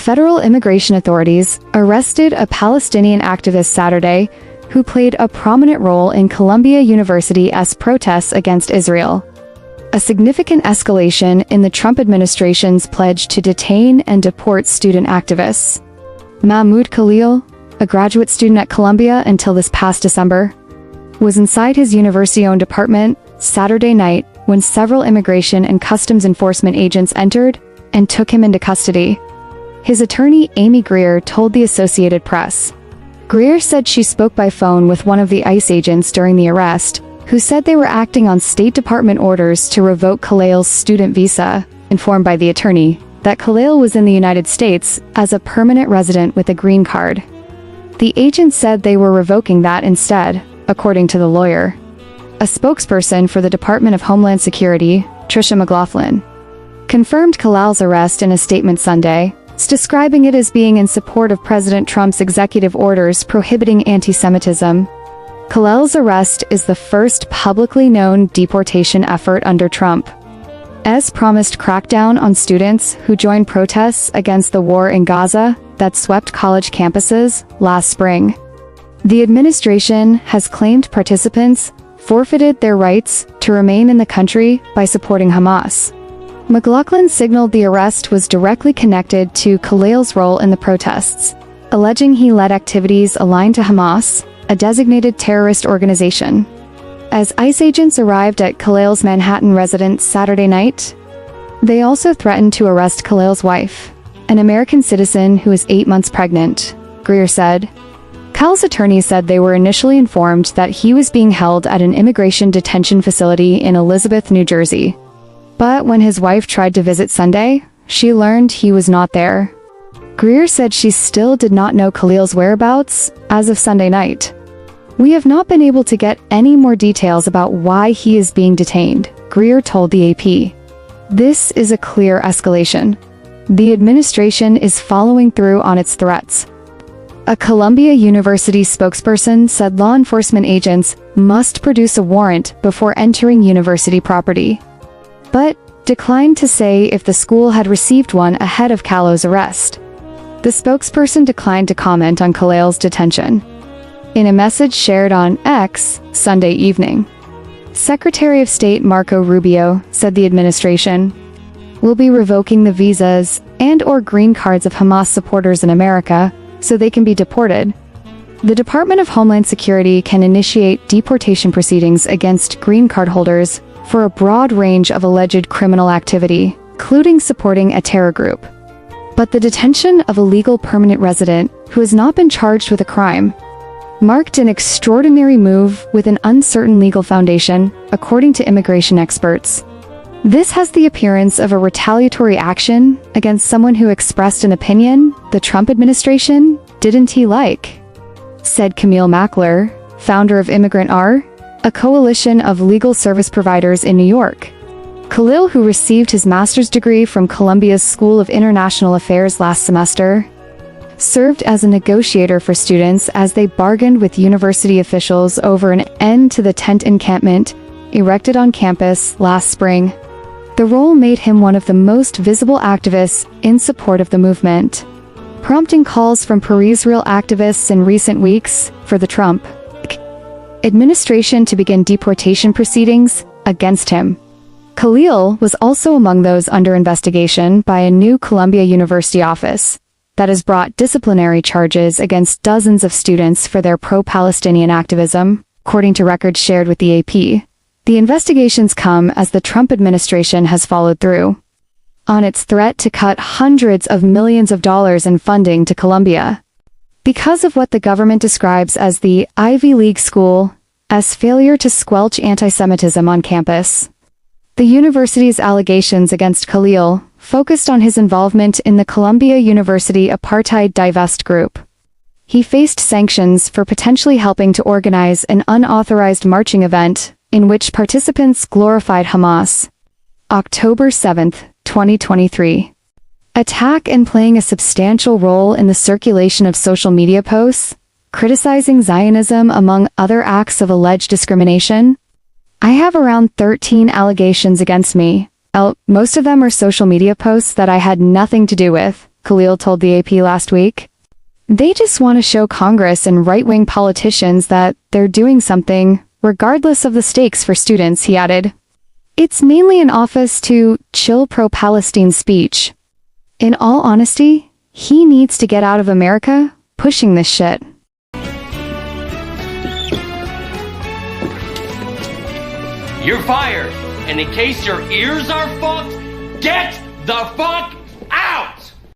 Federal immigration authorities arrested a Palestinian activist Saturday who played a prominent role in Columbia University's protests against Israel. A significant escalation in the Trump administration's pledge to detain and deport student activists. Mahmoud Khalil, a graduate student at Columbia until this past December, was inside his university-owned apartment Saturday night when several immigration and customs enforcement agents entered and took him into custody. His attorney, Amy Greer, told the Associated Press. Greer said she spoke by phone with one of the ICE agents during the arrest, who said they were acting on State Department orders to revoke Khalil's student visa, informed by the attorney that Khalil was in the United States as a permanent resident with a green card. The agent said they were revoking that instead, according to the lawyer. A spokesperson for the Department of Homeland Security, Tricia McLaughlin, confirmed Khalil's arrest in a statement Sunday, describing it as being in support of President Trump's executive orders prohibiting anti-Semitism. Khalil's arrest is the first publicly known deportation effort under Trump. As promised crackdown on students who joined protests against the war in Gaza that swept college campuses last spring. The administration has claimed participants forfeited their rights to remain in the country by supporting Hamas. McLaughlin signaled the arrest was directly connected to Khalil's role in the protests, alleging he led activities aligned to Hamas, a designated terrorist organization. As ICE agents arrived at Khalil's Manhattan residence Saturday night, they also threatened to arrest Khalil's wife, an American citizen who is 8 months pregnant, Greer said. Khalil's attorney said they were initially informed that he was being held at an immigration detention facility in Elizabeth, New Jersey. But when his wife tried to visit Sunday, she learned he was not there. Greer said she still did not know Khalil's whereabouts as of Sunday night. "We have not been able to get any more details about why he is being detained," Greer told the AP. This is a clear escalation. The administration is following through on its threats. A Columbia University spokesperson said law enforcement agents must produce a warrant before entering university property, but declined to say if the school had received one ahead of Khalil's arrest. The spokesperson declined to comment on Khalil's detention. In a message shared on X Sunday evening, Secretary of State Marco Rubio said the administration will be revoking the visas and/or green cards of Hamas supporters in America so they can be deported. The Department of Homeland Security can initiate deportation proceedings against green card holders for a broad range of alleged criminal activity, including supporting a terror group. But the detention of a legal permanent resident who has not been charged with a crime marked an extraordinary move with an uncertain legal foundation, according to immigration experts. This has the appearance of a retaliatory action against someone who expressed an opinion the Trump administration didn't like, said Camille Mackler, founder of Immigrant R, a coalition of legal service providers in New York. Khalil, who received his master's degree from Columbia's School of International Affairs last semester, served as a negotiator for students as they bargained with university officials over an end to the tent encampment erected on campus last spring. The role made him one of the most visible activists in support of the movement, prompting calls from pro-Israel activists in recent weeks for the Trump administration to begin deportation proceedings against him. Khalil was also among those under investigation by a new Columbia University office that has brought disciplinary charges against dozens of students for their pro-Palestinian activism, according to records shared with the AP. The investigations come as the Trump administration has followed through on its threat to cut hundreds of millions of dollars in funding to Columbia because of what the government describes as the Ivy League school as failure to squelch anti-Semitism on campus. The university's allegations against Khalil focused on his involvement in the Columbia University Apartheid Divest Group. He faced sanctions for potentially helping to organize an unauthorized marching event in which participants glorified Hamas. October 7, 2023. Attack and playing a substantial role in the circulation of social media posts, criticizing Zionism among other acts of alleged discrimination. I have around 13 allegations against me. Most of them are social media posts that I had nothing to do with, Khalil told the AP last week. They just want to show Congress and right-wing politicians that they're doing something, regardless of the stakes for students, he added. It's mainly an office to chill pro-Palestine speech. In all honesty, he needs to get out of America pushing this shit. You're fired, and in case your ears are fucked, get the fuck out!